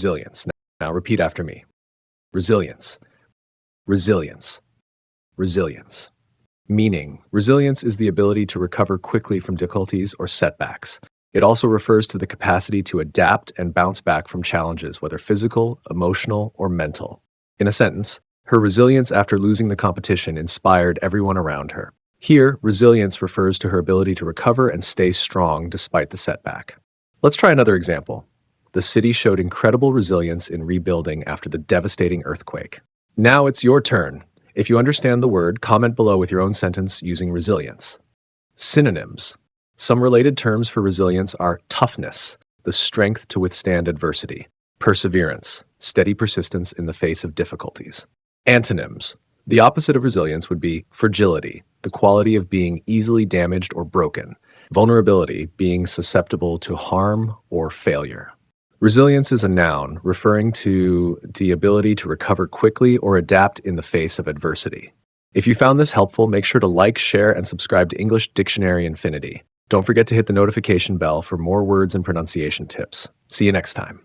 resilience. Now repeat after me. Resilience, resilience, resilience. Meaning, resilience is the ability to recover quickly from difficulties or setbacks. It also refers to the capacity to adapt and bounce back from challenges, whether physical, emotional, or mental. In a sentence, her resilience after losing the competition inspired everyone around her. Here, resilience refers to her ability to recover and stay strong despite the setback. Let's try another example. The city showed incredible resilience in rebuilding after the devastating earthquake. Now it's your turn. If you understand the word, comment below with your own sentence using resilience. Synonyms. Some related terms for resilience are toughness, the strength to withstand adversity; perseverance, steady persistence in the face of difficulties; antonyms. The opposite of resilience would be fragility, the quality of being easily damaged or broken; vulnerability, being susceptible to harm or failure. Resilience is a noun referring to the ability to recover quickly or adapt in the face of adversity. If you found this helpful, make sure to like, share, and subscribe to English Dictionary Infinity. Don't forget to hit the notification bell for more words and pronunciation tips. See you next time.